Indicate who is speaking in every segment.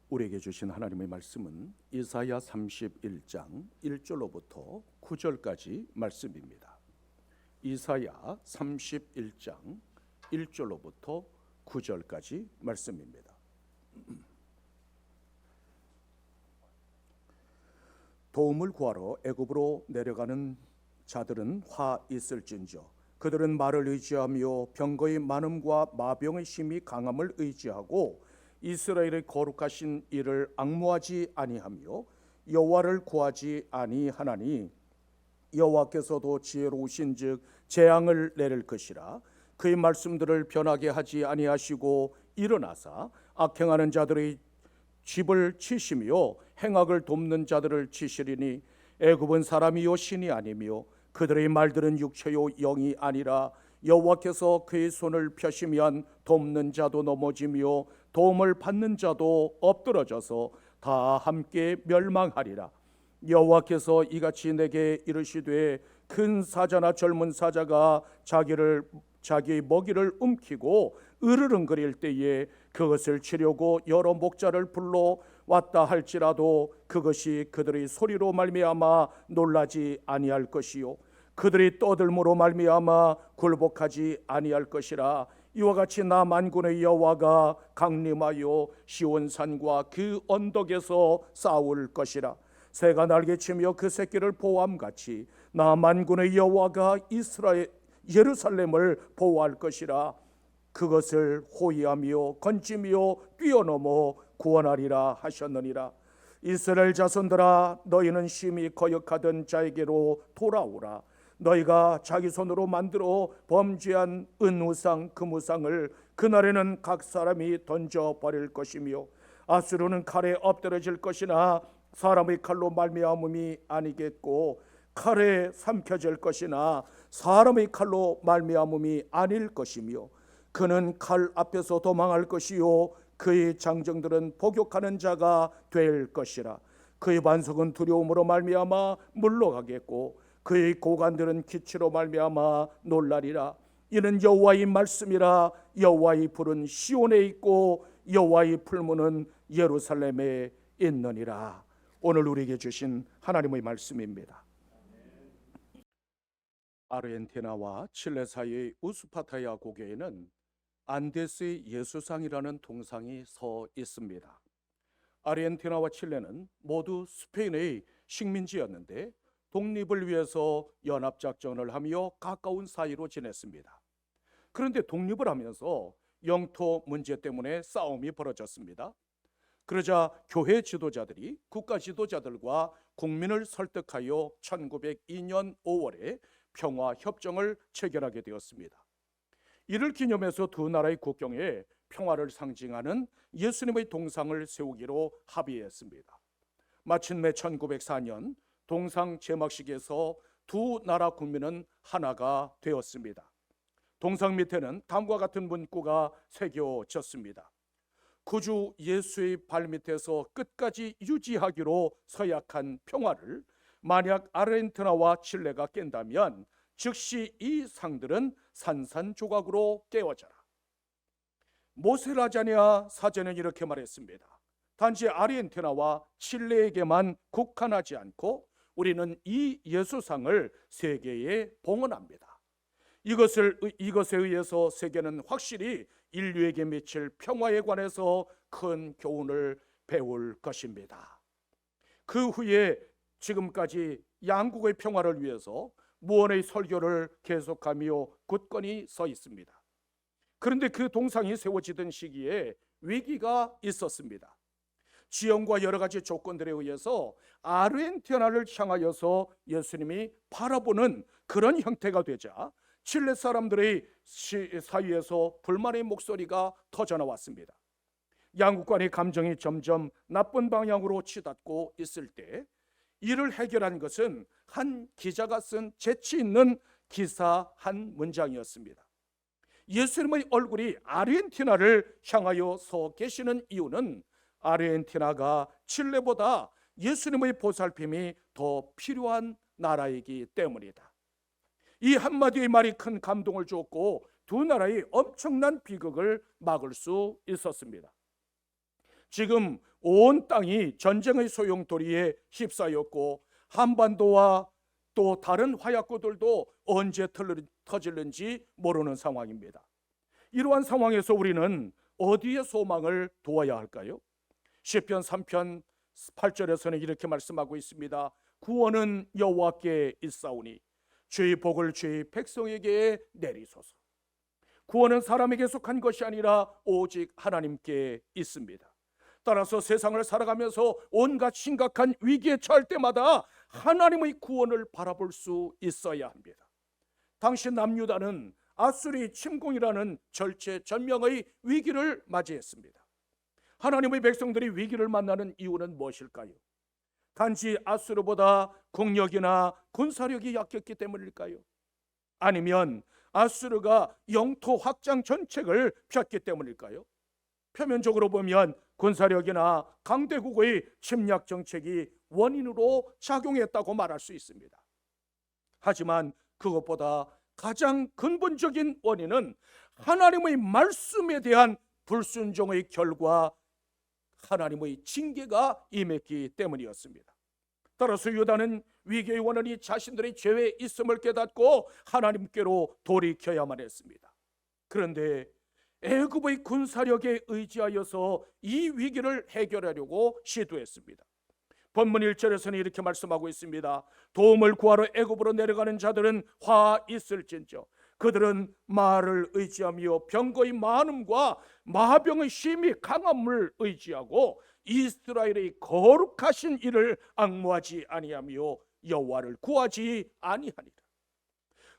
Speaker 1: 우리에게 주신 하나님의 말씀은 이사야 31장 1절로부터 9절까지 말씀입니다. 이사야 31장 1절로부터 9절까지 말씀입니다. 도움을 구하러 애굽으로 내려가는 자들은 화 있을진저 그들은 말을 의지하며 병거의 많음과 마병의 힘이 강함을 의지하고 이스라엘의 거룩하신 이를 앙무하지 아니하며 여호와를 구하지 아니하나니 여호와께서도 지혜로우신즉 재앙을 내릴 것이라. 그의 말씀들을 변하게 하지 아니하시고 일어나사 악행하는 자들의 집을 치시며 행악을 돕는 자들을 치시리니 애굽은 사람이요 신이 아니며 그들의 말들은 육체요 영이 아니라 여호와께서 그의 손을 펴시면 돕는 자도 넘어지며 도움을 받는 자도 엎드러져서 다 함께 멸망하리라. 여호와께서 이같이 내게 이르시되 큰 사자나 젊은 사자가 자기의 먹이를 움키고 으르렁거릴 때에 그것을 치려고 여러 목자를 불러 왔다 할지라도 그것이 그들의 소리로 말미암아 놀라지 아니할 것이요 그들이 떠들므로 말미암아 굴복하지 아니할 것이라. 이와 같이 나 만군의 여호와가 강림하여 시온산과 그 언덕에서 싸울 것이라. 새가 날개치며 그 새끼를 보호함같이 나 만군의 여호와가 예루살렘을 보호할 것이라. 그것을 호위하며 건지며 뛰어넘어 구원하리라 하셨느니라. 이스라엘 자손들아, 너희는 심히 거역하던 자에게로 돌아오라. 너희가 자기 손으로 만들어 범죄한 은우상 금우상을 그날에는 각 사람이 던져버릴 것이며 아수르는 칼에 엎드러질 것이나 사람의 칼로 말미암음이 아니겠고 칼에 삼켜질 것이나 사람의 칼로 말미암음이 아닐 것이며 그는 칼 앞에서 도망할 것이요 그의 장정들은 복역하는 자가 될 것이라. 그의 반석은 두려움으로 말미암아 물러가겠고 그의 고관들은 기치로 말미암아 놀라리라. 이는 여호와의 말씀이라. 여호와의 불은 시온에 있고 여호와의 풀무는 예루살렘에 있느니라. 오늘 우리에게 주신 하나님의 말씀입니다. 아르헨티나와 칠레 사이의 우스파타야 고개에는 안데스의 예수상이라는 동상이 서 있습니다. 아르헨티나와 칠레는 모두 스페인의 식민지였는데 독립을 위해서 연합작전을 하며 가까운 사이로 지냈습니다. 그런데 독립을 하면서 영토 문제 때문에 싸움이 벌어졌습니다. 그러자 교회 지도자들이 국가 지도자들과 국민을 설득하여 1902년 5월에 평화협정을 체결하게 되었습니다. 이를 기념해서 두 나라의 국경에 평화를 상징하는 예수님의 동상을 세우기로 합의했습니다. 마침내 1904년 동상 제막식에서 두 나라 국민은 하나가 되었습니다. 동상 밑에는 다음과 같은 문구가 새겨졌습니다. 구주 예수의 발밑에서 끝까지 유지하기로 서약한 평화를 만약 아르헨티나와 칠레가 깬다면 즉시 이 상들은 산산조각으로 깨어져라. 모세라자냐 사제는 이렇게 말했습니다. 단지 아르헨티나와 칠레에게만 국한하지 않고 우리는 이 예수상을 세계에 봉헌합니다. 이것에 의해서 세계는 확실히 인류에게 미칠 평화에 관해서 큰 교훈을 배울 것입니다. 그 후에 지금까지 양국의 평화를 위해서 무언의 설교를 계속하며 굳건히 서 있습니다. 그런데 그 동상이 세워지던 시기에 위기가 있었습니다. 지형과 여러 가지 조건들에 의해서 아르헨티나를 향하여서 예수님이 바라보는 그런 형태가 되자 칠레 사람들의 사이에서 불만의 목소리가 터져나왔습니다. 양국 간의 감정이 점점 나쁜 방향으로 치닫고 있을 때 이를 해결한 것은 한 기자가 쓴 재치 있는 기사 한 문장이었습니다. 예수님의 얼굴이 아르헨티나를 향하여 서 계시는 이유는 아르헨티나가 칠레보다 예수님의 보살핌이 더 필요한 나라이기 때문이다. 이 한마디의 말이 큰 감동을 주었고 두 나라의 엄청난 비극을 막을 수 있었습니다. 지금 온 땅이 전쟁의 소용돌이에 휩싸였고 한반도와 또 다른 화약고들도 언제 터질는지 모르는 상황입니다. 이러한 상황에서 우리는 어디에 소망을 두어야 할까요? 시편 3편 8절에서는 이렇게 말씀하고 있습니다. 구원은 여호와께 있사오니 주의 복을 주의 백성에게 내리소서. 구원은 사람에게 속한 것이 아니라 오직 하나님께 있습니다. 따라서 세상을 살아가면서 온갖 심각한 위기에 처할 때마다 하나님의 구원을 바라볼 수 있어야 합니다. 당시 남유다는 아수리 침공이라는 절체절명의 위기를 맞이했습니다. 하나님의 백성들이 위기를 만나는 이유는 무엇일까요? 단지 아수르보다 국력이나 군사력이 약했기 때문일까요? 아니면 아수르가 영토 확장 정책을 폈기 때문일까요? 표면적으로 보면 군사력이나 강대국의 침략 정책이 원인으로 작용했다고 말할 수 있습니다. 하지만 그것보다 가장 근본적인 원인은 하나님의 말씀에 대한 불순종의 결과 하나님의 징계가 임했기 때문이었습니다. 따라서 유다는 위기의 원인이 자신들의 죄에 있음을 깨닫고 하나님께로 돌이켜야만 했습니다. 그런데 애굽의 군사력에 의지하여서 이 위기를 해결하려고 시도했습니다. 본문 1절에서는 이렇게 말씀하고 있습니다. 도움을 구하러 애굽으로 내려가는 자들은 화 있을진저 그들은 말을 의지하며 병거의 많음과 마병의 심히 강함을 의지하고 이스라엘의 거룩하신 이를 앙무하지 아니하며 여호와를 구하지 아니하니라.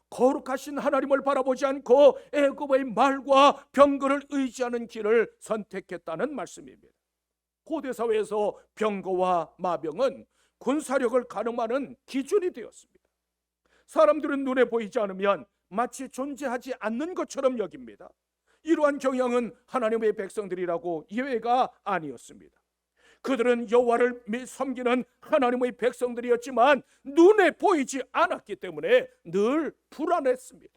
Speaker 1: 거룩하신 하나님을 바라보지 않고 애굽의 말과 병거를 의지하는 길을 선택했다는 말씀입니다. 고대 사회에서 병거와 마병은 군사력을 가늠하는 기준이 되었습니다. 사람들은 눈에 보이지 않으면 마치 존재하지 않는 것처럼 여깁니다. 이러한 경향은 하나님의 백성들이라고 예외가 아니었습니다. 그들은 여호와를 섬기는 하나님의 백성들이었지만 눈에 보이지 않았기 때문에 늘 불안했습니다.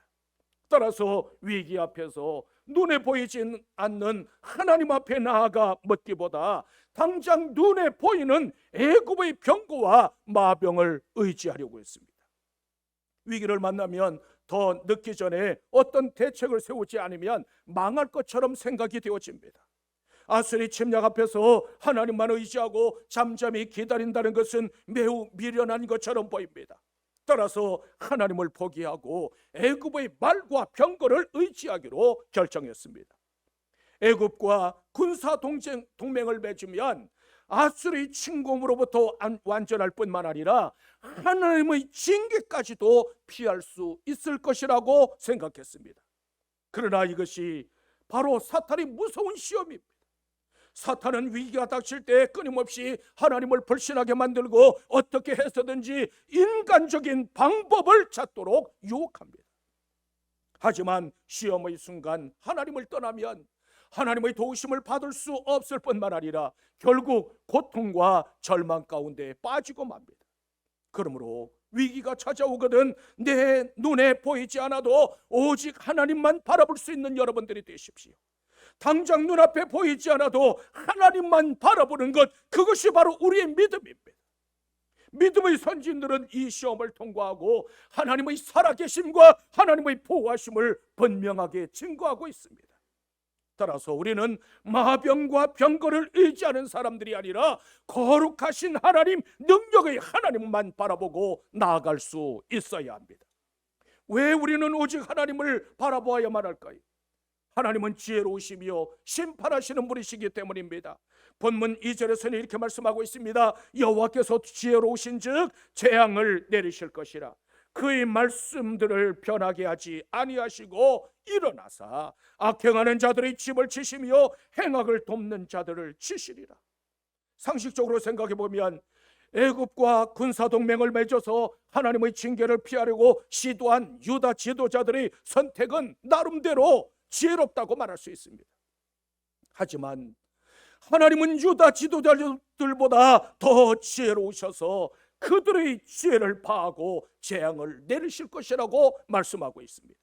Speaker 1: 따라서 위기 앞에서 눈에 보이지 않는 하나님 앞에 나아가 묻기보다 당장 눈에 보이는 애굽의 병거와 마병을 의지하려고 했습니다. 위기를 만나면 더 늦기 전에 어떤 대책을 세우지 않으면 망할 것처럼 생각이 되어집니다. 아수리 침략 앞에서 하나님만 의지하고 잠잠히 기다린다는 것은 매우 미련한 것처럼 보입니다. 따라서 하나님을 포기하고 애굽의 말과 병거를 의지하기로 결정했습니다. 애굽과 군사 동맹을 맺으면 아수르의 침공으로부터 완전할 뿐만 아니라 하나님의 징계까지도 피할 수 있을 것이라고 생각했습니다. 그러나 이것이 바로 사탄의 무서운 시험입니다. 사탄은 위기가 닥칠 때 끊임없이 하나님을 불신하게 만들고 어떻게 해서든지 인간적인 방법을 찾도록 유혹합니다. 하지만 시험의 순간 하나님을 떠나면 하나님의 도우심을 받을 수 없을 뿐만 아니라 결국 고통과 절망 가운데 빠지고 맙니다. 그러므로 위기가 찾아오거든 내 눈에 보이지 않아도 오직 하나님만 바라볼 수 있는 여러분들이 되십시오. 당장 눈앞에 보이지 않아도 하나님만 바라보는 것, 그것이 바로 우리의 믿음입니다. 믿음의 선진들은 이 시험을 통과하고 하나님의 살아계심과 하나님의 보호하심을 분명하게 증거하고 있습니다. 따라서 우리는 마병과 병거를 의지하는 사람들이 아니라 거룩하신 하나님, 능력의 하나님만 바라보고 나아갈 수 있어야 합니다. 왜 우리는 오직 하나님을 바라보아야만 할까요? 하나님은 지혜로우시며 심판하시는 분이시기 때문입니다. 본문 2절에서는 이렇게 말씀하고 있습니다. 여호와께서 지혜로우신즉 재앙을 내리실 것이라. 그의 말씀들을 변하게 하지 아니하시고 일어나사 악행하는 자들의 집을 치시며 행악을 돕는 자들을 치시리라. 상식적으로 생각해 보면 애굽과 군사동맹을 맺어서 하나님의 징계를 피하려고 시도한 유다 지도자들의 선택은 나름대로 지혜롭다고 말할 수 있습니다. 하지만 하나님은 유다 지도자들보다 더 지혜로우셔서 그들의 지혜를 파하고 재앙을 내리실 것이라고 말씀하고 있습니다.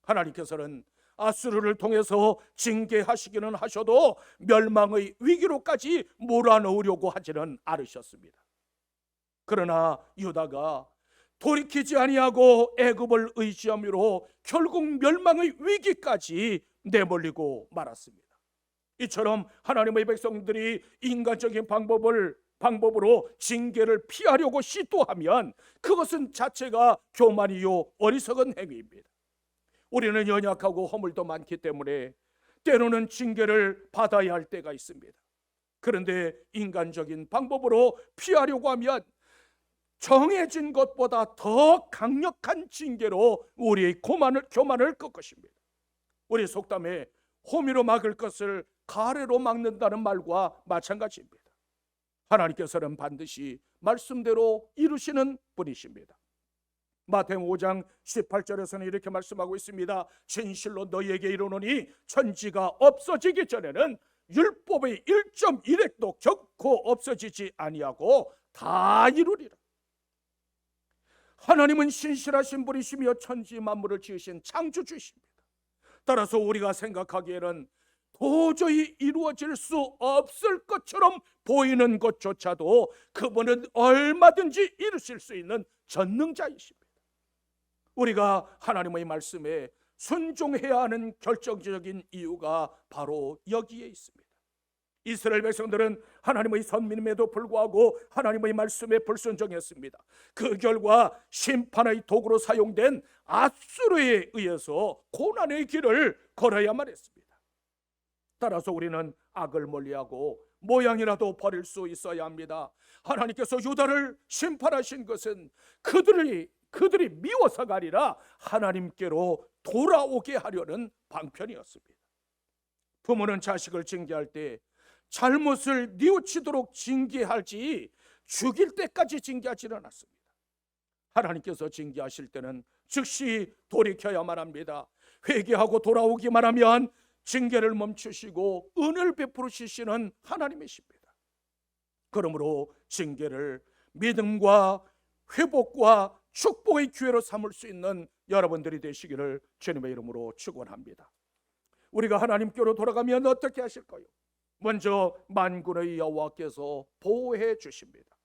Speaker 1: 하나님께서는 아수르를 통해서 징계하시기는 하셔도 멸망의 위기로까지 몰아넣으려고 하지는 않으셨습니다. 그러나 유다가 돌이키지 아니하고 애굽을 의지함으로 결국 멸망의 위기까지 내몰리고 말았습니다. 이처럼 하나님의 백성들이 인간적인 방법으로 징계를 피하려고 시도하면 그것은 자체가 교만이요 어리석은 행위입니다. 우리는 연약하고 허물도 많기 때문에 때로는 징계를 받아야 할 때가 있습니다. 그런데 인간적인 방법으로 피하려고 하면 정해진 것보다 더 강력한 징계로 우리의 교만을 꺾을 것입니다. 우리 속담에 호미로 막을 것을 가래로 막는다는 말과 마찬가지입니다. 하나님께서는 반드시 말씀대로 이루시는 분이십니다. 마태복음 5장 18절에서는 이렇게 말씀하고 있습니다. 진실로 너희에게 이르노니 천지가 없어지기 전에는 율법의 1.1획도 결코 없어지지 아니하고 다 이루리라. 하나님은 신실하신 분이시며 천지 만물을 지으신 창조주이십니다. 따라서 우리가 생각하기에는 도저히 이루어질 수 없을 것처럼 보이는 것조차도 그분은 얼마든지 이루실 수 있는 전능자이십니다. 우리가 하나님의 말씀에 순종해야 하는 결정적인 이유가 바로 여기에 있습니다. 이스라엘 백성들은 하나님의 선민임에도 불구하고 하나님의 말씀에 불순종했습니다. 그 결과 심판의 도구로 사용된 아수르에 의해서 고난의 길을 걸어야만 했습니다. 따라서 우리는 악을 멀리하고 모양이라도 버릴 수 있어야 합니다. 하나님께서 유다를 심판하신 것은 그들이 미워서가 아니라 하나님께로 돌아오게 하려는 방편이었습니다. 부모는 자식을 징계할 때 잘못을 뉘우치도록 징계하지 죽일 때까지 징계하지는 않습니다. 하나님께서 징계하실 때는 즉시 돌이켜야만 합니다. 회개하고 돌아오기만 하면 징계를 멈추시고 은혜를 베풀으시는 하나님이십니다. 그러므로 징계를 믿음과 회복과 축복의 기회로 삼을 수 있는 여러분들이 되시기를 주님의 이름으로 축원합니다. 우리가 하나님께로 돌아가면 어떻게 하실까요? 먼저 만군의 여호와께서 보호해 주십니다.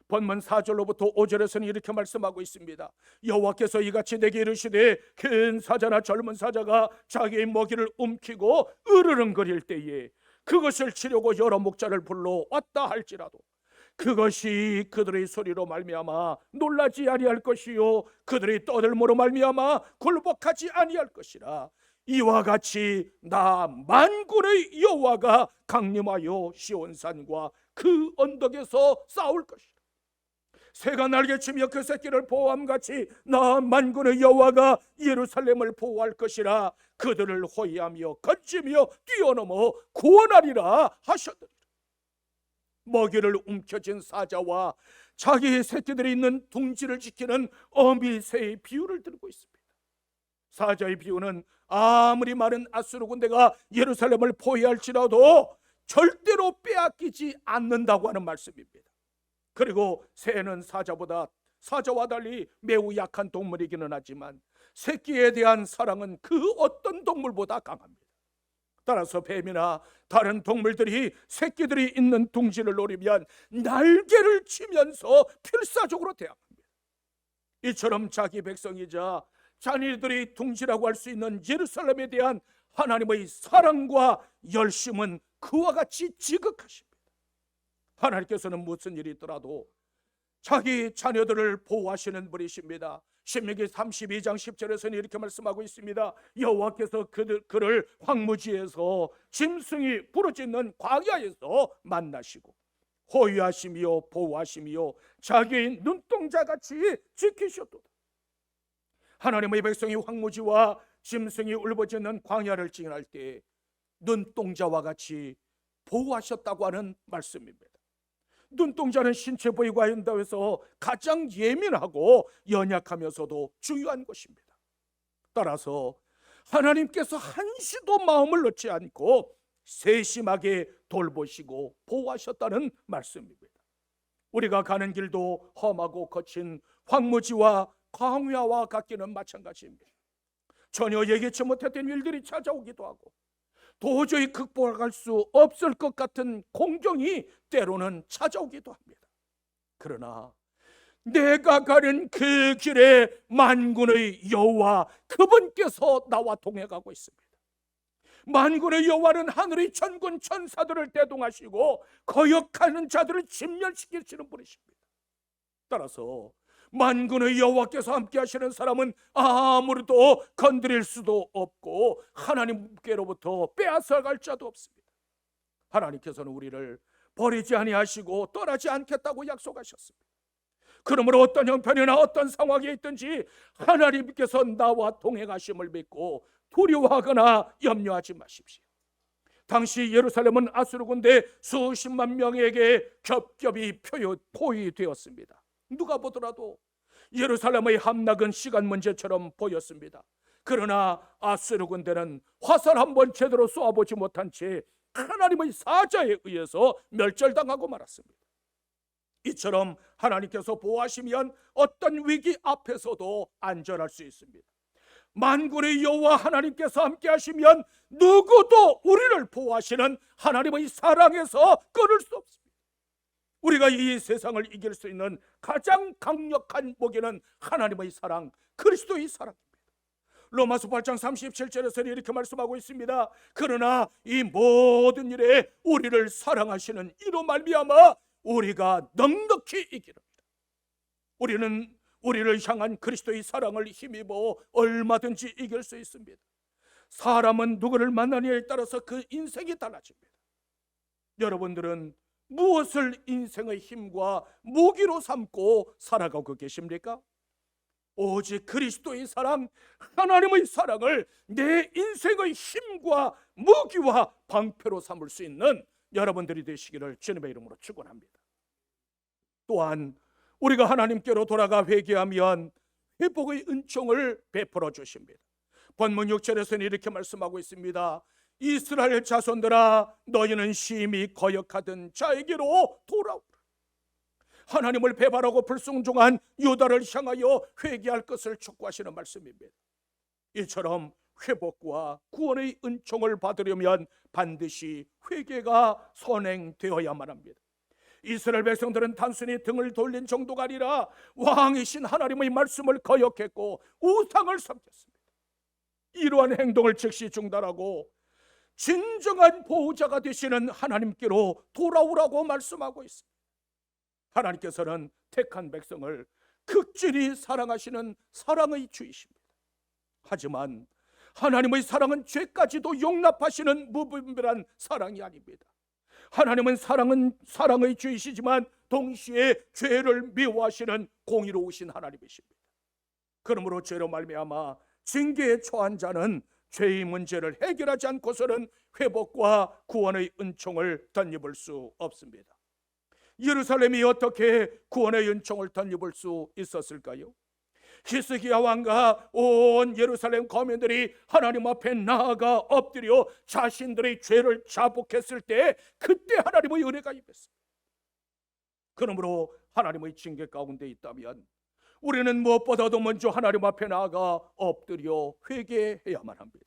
Speaker 1: 본문 4절로부터 5절에서는 이렇게 말씀하고 있습니다. 여호와께서 이같이 내게 이르시되 큰 사자나 젊은 사자가 자기의 먹이를 움키고 으르렁거릴 때에 그것을 치려고 여러 목자를 불러 왔다 할지라도 그것이 그들의 소리로 말미암아 놀라지 아니할 것이요 그들의 떠들므로 말미암아 굴복하지 아니할 것이라. 이와 같이 나 만군의 여호와가 강림하여 시온산과 그 언덕에서 싸울 것이라. 새가 날개치며 그 새끼를 보호함같이 나 만군의 여호와가 예루살렘을 보호할 것이라. 그들을 호위하며 건지며 뛰어넘어 구원하리라 하셨더니 먹이를 움켜쥔 사자와 자기의 새끼들이 있는 둥지를 지키는 어미새의 비유를 들고 있습니다. 사자의 비유는 아무리 많은 아수르 군대가 예루살렘을 포위할지라도 절대로 빼앗기지 않는다고 하는 말씀입니다. 그리고 새는 사자와 달리 매우 약한 동물이기는 하지만 새끼에 대한 사랑은 그 어떤 동물보다 강합니다. 따라서 뱀이나 다른 동물들이 새끼들이 있는 둥지를 노리면 날개를 치면서 필사적으로 대항합니다. 이처럼 자기 백성이자 자녀들이 둥지라고 할 수 있는 예루살렘에 대한 하나님의 사랑과 열심은 그와 같이 지극하십니다. 하나님께서는 무슨 일이 있더라도 자기 자녀들을 보호하시는 분이십니다. 신명기 32장 10절에서는 이렇게 말씀하고 있습니다. 여호와께서 그를 황무지에서 짐승이 부르짖는 광야에서 만나시고 호위하시며 보호하시며 자기의 눈동자같이 지키셨도다. 하나님의 백성이 황무지와 짐승이 울부짖는 광야를 지날 때 눈동자와 같이 보호하셨다고 하는 말씀입니다. 눈동자는 신체 부위가 한다고 해서 가장 예민하고 연약하면서도 중요한 것입니다. 따라서 하나님께서 한시도 마음을 넣지 않고 세심하게 돌보시고 보호하셨다는 말씀입니다. 우리가 가는 길도 험하고 거친 황무지와 광야와 같기는 마찬가지입니다. 전혀 예기치 못했던 일들이 찾아오기도 하고 도저히 극복할 수 없을 것 같은 공경이 때로는 찾아오기도 합니다. 그러나 내가 가는 그 길에 만군의 여호와 그분께서 나와 동행하고 있습니다. 만군의 여호와는 하늘의 천군 천사들을 대동하시고 거역하는 자들을 진멸시키시는 분이십니다. 따라서 만군의 여호와께서 함께 하시는 사람은 아무도 건드릴 수도 없고 하나님께로부터 빼앗아갈 자도 없습니다. 하나님께서는 우리를 버리지 아니하시고 떠나지 않겠다고 약속하셨습니다. 그러므로 어떤 형편이나 어떤 상황에 있든지 하나님께서 나와 동행하심을 믿고 두려워하거나 염려하지 마십시오. 당시 예루살렘은 아수르 군대 수십만 명에게 겹겹이 포위되었습니다. 누가 보더라도 예루살렘의 함락은 시간 문제처럼 보였습니다. 그러나 아수르 군대는 화살 한 번 제대로 쏘아보지 못한 채 하나님의 사자에 의해서 멸절당하고 말았습니다. 이처럼 하나님께서 보호하시면 어떤 위기 앞에서도 안전할 수 있습니다. 만군의 여호와 하나님께서 함께 하시면 누구도 우리를 보호하시는 하나님의 사랑에서 끊을 수 없습니다. 우리가 이 세상을 이길 수 있는 가장 강력한 무기는 하나님의 사랑, 그리스도의 사랑입니다. 로마서 8장 37절에서는 이렇게 말씀하고 있습니다. 그러나 이 모든 일에 우리를 사랑하시는 이로 말미암아 우리가 넉넉히 이기렵니다. 우리는 우리를 향한 그리스도의 사랑을 힘입어 얼마든지 이길 수 있습니다. 사람은 누구를 만나느냐에 따라서 그 인생이 달라집니다. 여러분들은 무엇을 인생의 힘과 무기로 삼고 살아가고 계십니까? 오직 그리스도의 사랑, 하나님의 사랑을 내 인생의 힘과 무기와 방패로 삼을 수 있는 여러분들이 되시기를 주님의 이름으로 축원합니다. 또한 우리가 하나님께로 돌아가 회개하면 회복의 은총을 베풀어 주십니다. 본문 6절에서는 이렇게 말씀하고 있습니다. 이스라엘 자손들아 너희는 심히 거역하던 자에게로 돌아오라. 하나님을 배반하고 불순종한 유다를 향하여 회개할 것을 촉구하시는 말씀입니다. 이처럼 회복과 구원의 은총을 받으려면 반드시 회개가 선행되어야만 합니다. 이스라엘 백성들은 단순히 등을 돌린 정도가 아니라 왕이신 하나님의 말씀을 거역했고 우상을 섬겼습니다. 이러한 행동을 즉시 중단하고 진정한 보호자가 되시는 하나님께로 돌아오라고 말씀하고 있습니다. 하나님께서는 택한 백성을 극진히 사랑하시는 사랑의 주이십니다. 하지만 하나님의 사랑은 죄까지도 용납하시는 무분별한 사랑이 아닙니다. 하나님은 사랑의 주이시지만 동시에 죄를 미워하시는 공의로우신 하나님이십니다. 그러므로 죄로 말미암아 징계에 처한 자는 죄의 문제를 해결하지 않고서는 회복과 구원의 은총을 덧입을 수 없습니다. 예루살렘이 어떻게 구원의 은총을 덧입을 수 있었을까요? 히스기야 왕과 온 예루살렘 거민들이 하나님 앞에 나아가 엎드려 자신들의 죄를 자복했을 때 그때 하나님의 은혜가 임했습니다. 그러므로 하나님의 징계 가운데 있다면 우리는 무엇보다도 먼저 하나님 앞에 나아가 엎드려 회개해야만 합니다.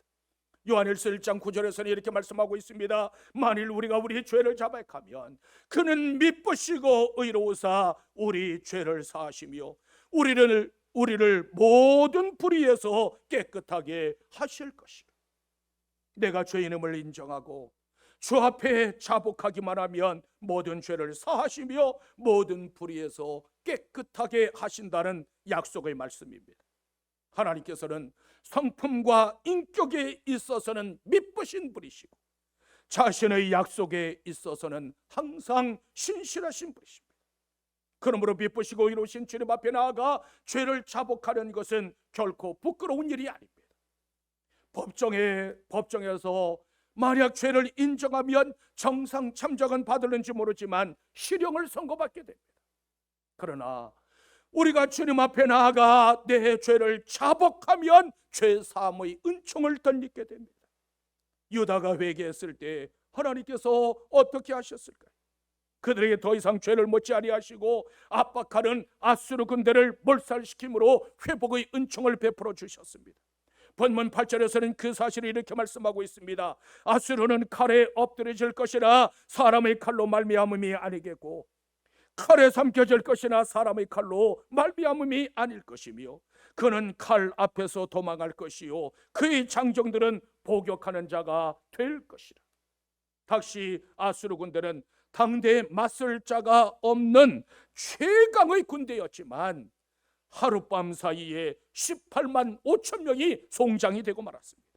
Speaker 1: 요한일서 1장 9절에서는 이렇게 말씀하고 있습니다. 만일 우리가 우리 죄를 자백하면 그는 미쁘시고 의로우사 우리 죄를 사하시며 우리를 모든 불의에서 깨끗하게 하실 것이라. 내가 죄인임을 인정하고 주 앞에 자복하기만 하면 모든 죄를 사하시며 모든 불의에서 깨끗하게 하신다는 약속의 말씀입니다. 하나님께서는 성품과 인격에 있어서는 미쁘신 분이시고 자신의 약속에 있어서는 항상 신실하신 분이십니다. 그러므로 미쁘시고 의로우신 주님 앞에 나아가 죄를 자복하는 것은 결코 부끄러운 일이 아닙니다. 법정에서 만약 죄를 인정하면 정상 참작은 받을는지 모르지만 실형을 선고받게 됩니다. 그러나 우리가 주님 앞에 나아가 내 죄를 자복하면 죄 사함의 은총을 덧입게 됩니다. 유다가 회개했을 때 하나님께서 어떻게 하셨을까요? 그들에게 더 이상 죄를 묻지 아니하시고 압박하는 아수르 군대를 몰살시킴으로 회복의 은총을 베풀어 주셨습니다. 본문 8절에서는 그 사실을 이렇게 말씀하고 있습니다. 아수르는 칼에 엎드려질 것이라 사람의 칼로 말미암음이 아니겠고, 칼에 삼켜질 것이나 사람의 칼로 말미암음이 아닐 것이며, 그는 칼 앞에서 도망할 것이요 그의 장정들은 복역하는 자가 될 것이라. 당시 아수르 군대는 당대에 맞설 자가 없는 최강의 군대였지만 하룻밤 사이에 18만 5천 명이 송장이 되고 말았습니다.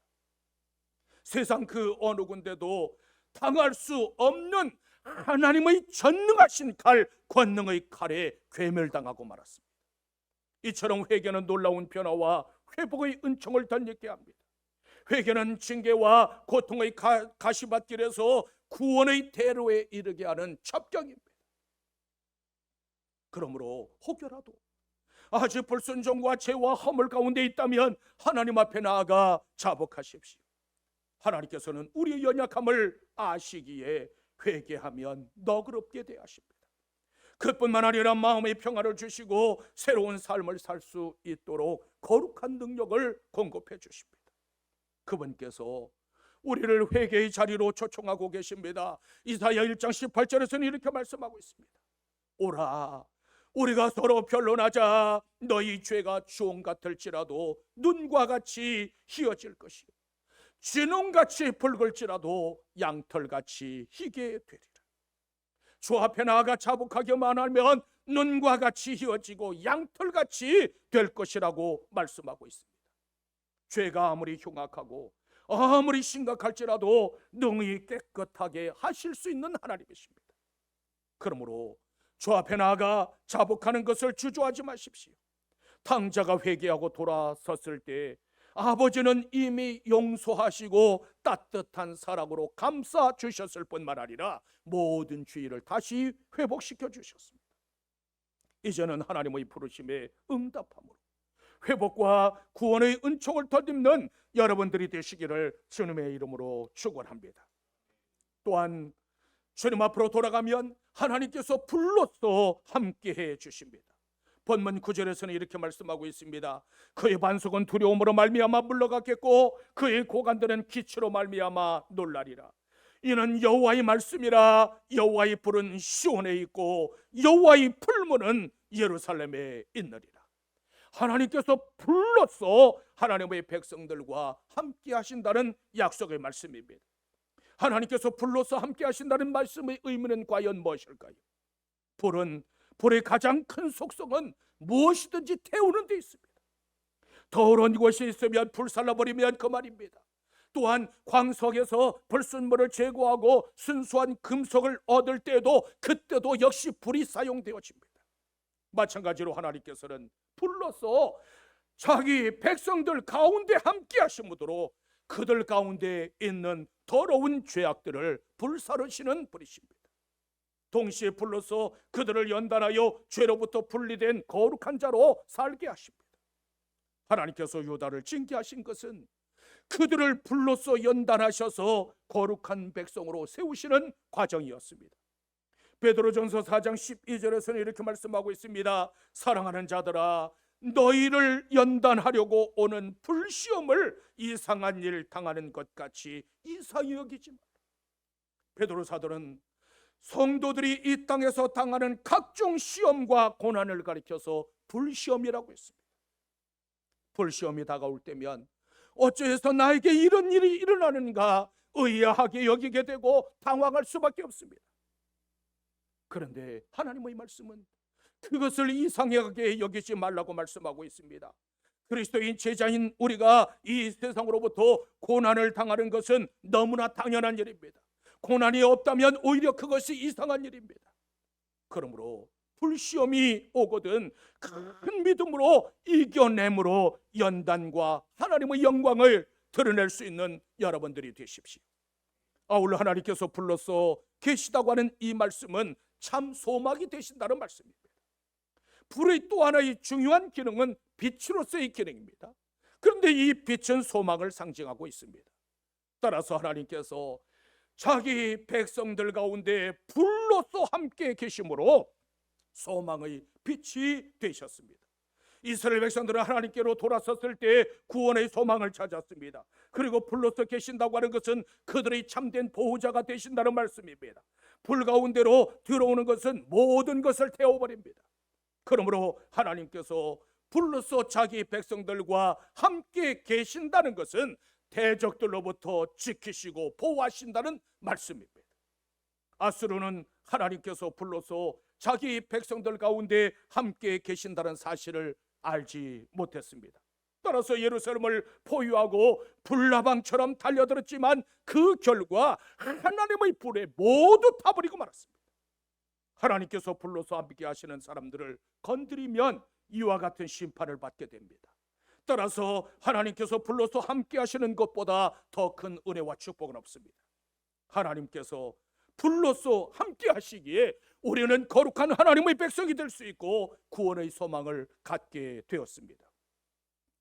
Speaker 1: 세상 그 어느 군데도 당할 수 없는 하나님의 전능하신 칼, 권능의 칼에 괴멸당하고 말았습니다. 이처럼 회개는 놀라운 변화와 회복의 은총을 덧입게 합니다. 회개는 징계와 고통의 가시밭길에서 구원의 대로에 이르게 하는 첩경입니다. 그러므로 혹여라도 아직 불순종과 죄와 허물 가운데 있다면 하나님 앞에 나아가 자복하십시오. 하나님께서는 우리의 연약함을 아시기에 회개하면 너그럽게 대하십니다. 그뿐만 아니라 마음의 평안을 주시고 새로운 삶을 살 수 있도록 거룩한 능력을 공급해 주십니다. 그분께서 우리를 회개의 자리로 초청하고 계십니다. 이사야 1장 18절에서는 이렇게 말씀하고 있습니다. 오라, 우리가 서로 변론하자. 너희 죄가 주홍 같을지라도 눈과 같이 희어질 것이요 진홍같이 붉을지라도 양털같이 희게 되리라. 주 앞에 나아가 자복하기만 하면 눈과 같이 희어지고 양털같이 될 것이라고 말씀하고 있습니다. 죄가 아무리 흉악하고 아무리 심각할지라도 능히 깨끗하게 하실 수 있는 하나님이십니다. 그러므로 주 앞에 나아가 자복하는 것을 주저하지 마십시오. 탕자가 회개하고 돌아섰을 때 아버지는 이미 용서하시고 따뜻한 사랑으로 감싸 주셨을 뿐만 아니라 모든 죄를 다시 회복시켜 주셨습니다. 이제는 하나님의 부르심에 응답함으로 회복과 구원의 은총을 덧입는 여러분들이 되시기를 주님의 이름으로 축원합니다. 또한 주님 앞으로 돌아가면 하나님께서 불로써 함께해 주십니다. 본문 9절에서는 이렇게 말씀하고 있습니다. 그의 반석은 두려움으로 말미암아 물러갔겠고 그의 고관들은 기치로 말미암아 놀라리라. 이는 여호와의 말씀이라. 여호와의 불은 시온에 있고 여호와의 풀무는 예루살렘에 있느니라. 하나님께서 불로써 하나님의 백성들과 함께 하신다는 약속의 말씀입니다. 하나님께서 불로써 함께 하신다는 말씀의 의미는 과연 무엇일까요? 불의 가장 큰 속성은 무엇이든지 태우는 데 있습니다. 더러운 것이 있으면 불살라버리면 그만입니다. 또한 광석에서 불순물을 제거하고 순수한 금속을 얻을 때도 그때도 역시 불이 사용되어집니다. 마찬가지로 하나님께서는 불로써 자기 백성들 가운데 함께 하심으로 그들 가운데 있는 더러운 죄악들을 불사르시는 분이십니다. 동시에 불로써 그들을 연단하여 죄로부터 분리된 거룩한 자로 살게 하십니다. 하나님께서 유다를 징계하신 것은 그들을 불로써 연단하셔서 거룩한 백성으로 세우시는 과정이었습니다. 베드로전서 4장 12절에서는 이렇게 말씀하고 있습니다. 사랑하는 자들아, 너희를 연단하려고 오는 불시험을 이상한 일 당하는 것 같이 이상히 여기지 마라. 베드로 사도는 성도들이 이 땅에서 당하는 각종 시험과 고난을 가리켜서 불시험이라고 했습니다. 불시험이 다가올 때면 어째서 나에게 이런 일이 일어나는가 의아하게 여기게 되고 당황할 수밖에 없습니다. 그런데 하나님의 말씀은 그것을 이상하게 여기지 말라고 말씀하고 있습니다. 그리스도인 제자인 우리가 이 세상으로부터 고난을 당하는 것은 너무나 당연한 일입니다. 고난이 없다면 오히려 그것이 이상한 일입니다. 그러므로 불시험이 오거든 큰 믿음으로 이겨내므로 연단과 하나님의 영광을 드러낼 수 있는 여러분들이 되십시오. 아울러 하나님께서 불러서 계시다고 하는 이 말씀은 참 소망이 되신다는 말씀입니다. 불의 또 하나의 중요한 기능은 빛으로서의 기능입니다. 그런데 이 빛은 소망을 상징하고 있습니다. 따라서 하나님께서 자기 백성들 가운데 불로서 함께 계심으로 소망의 빛이 되셨습니다. 이스라엘 백성들은 하나님께로 돌아섰을 때 구원의 소망을 찾았습니다. 그리고 불로서 계신다고 하는 것은 그들의 참된 보호자가 되신다는 말씀입니다. 불 가운데로 들어오는 것은 모든 것을 태워버립니다. 그러므로 하나님께서 불로서 자기 백성들과 함께 계신다는 것은 대적들로부터 지키시고 보호하신다는 말씀입니다. 아수르는 하나님께서 불로서 자기 백성들 가운데 함께 계신다는 사실을 알지 못했습니다. 따라서 예루살렘을 포위하고 불나방처럼 달려들었지만 그 결과 하나님의 불에 모두 타버리고 말았습니다. 하나님께서 불로서 함께 하시는 사람들을 건드리면 이와 같은 심판을 받게 됩니다. 따라서 하나님께서 불로서 함께 하시는 것보다 더 큰 은혜와 축복은 없습니다. 하나님께서 불로서 함께 하시기에 우리는 거룩한 하나님의 백성이 될 수 있고 구원의 소망을 갖게 되었습니다.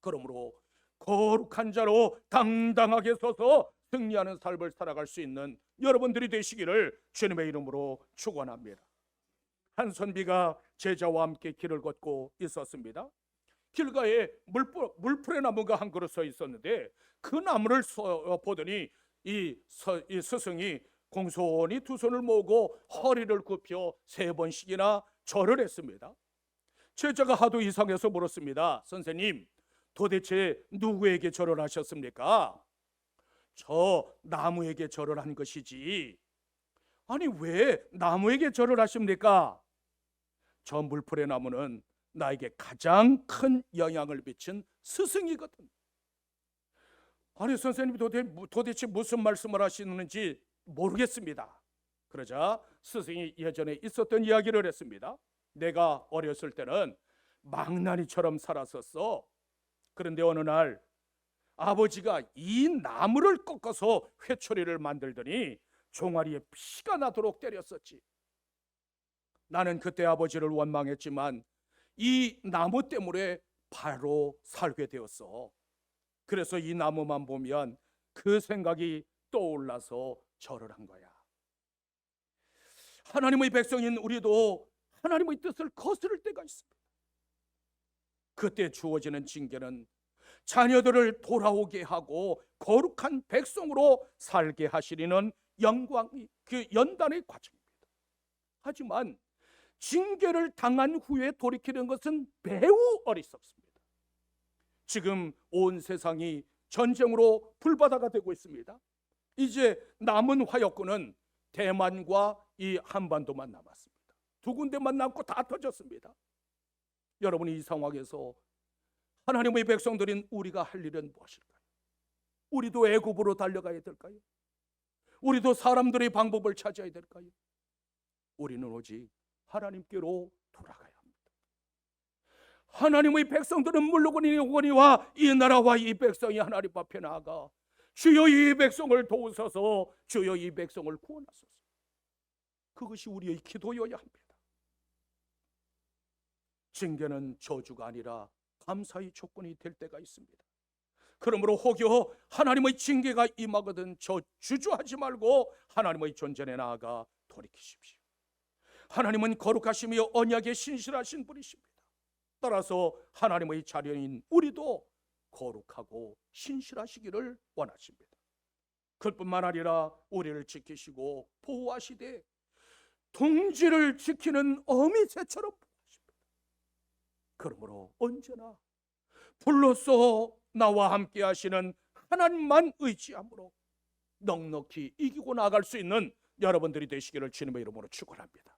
Speaker 1: 그러므로 거룩한 자로 당당하게 서서 승리하는 삶을 살아갈 수 있는 여러분들이 되시기를 주님의 이름으로 축원합니다. 한 선비가 제자와 함께 길을 걷고 있었습니다. 길가에 물풀의 나무가 한 그루 서 있었는데 그 나무를 보더니 이 스승이 공손히 두 손을 모으고 허리를 굽혀 3번씩이나 절을 했습니다. 제자가 하도 이상해서 물었습니다. 선생님, 도대체 누구에게 절을 하셨습니까? 저 나무에게 절을 한 것이지. 아니, 왜 나무에게 절을 하십니까? 저 물풀의 나무는 나에게 가장 큰 영향을 미친 스승이거든. 아니, 선생님이 도대체 무슨 말씀을 하시는지 모르겠습니다. 그러자 스승이 예전에 있었던 이야기를 했습니다. 내가 어렸을 때는 망나니처럼 살았었어. 그런데 어느 날 아버지가 이 나무를 꺾어서 회초리를 만들더니 종아리에 피가 나도록 때렸었지. 나는 그때 아버지를 원망했지만 이 나무 때문에 바로 살게 되었어. 그래서 이 나무만 보면 그 생각이 떠올라서 절을 한 거야. 하나님의 백성인 우리도 하나님의 뜻을 거스를 때가 있습니다. 그때 주어지는 징계는 자녀들을 돌아오게 하고 거룩한 백성으로 살게 하시리는 영광이 그 연단의 과정입니다. 하지만 징계를 당한 후에 돌이키는 것은 매우 어리석습니다. 지금 온 세상이 전쟁으로 불바다가 되고 있습니다. 이제 남은 화약고는 대만과 이 한반도만 남았습니다. 2군데만 남고 다 터졌습니다. 여러분이 이 상황에서 하나님의 백성들인 우리가 할 일은 무엇일까요? 우리도 애굽으로 달려가야 될까요? 우리도 사람들의 방법을 찾아야 될까요? 우리는 오직 하나님께로 돌아가야 합니다. 하나님의 백성들은 물러거니와 이 나라와 이 백성이 하나님 앞에 나아가 주여 이 백성을 도우소서, 주여 이 백성을 구원하소서. 그것이 우리의 기도여야 합니다. 징계는 저주가 아니라 감사의 조건이 될 때가 있습니다. 그러므로 혹여 하나님의 징계가 임하거든 주저하지 말고 하나님의 존전에 나아가 돌이키십시오. 하나님은 거룩하시며 언약에 신실하신 분이십니다. 따라서 하나님의 자녀인 우리도 거룩하고 신실하시기를 원하십니다. 그뿐만 아니라 우리를 지키시고 보호하시되 둥지를 지키는 어미새처럼 보호하십니다. 그러므로 언제나 불로써 나와 함께 하시는 하나님만 의지함으로 넉넉히 이기고 나아갈 수 있는 여러분들이 되시기를 주님의 이름으로 축원합니다.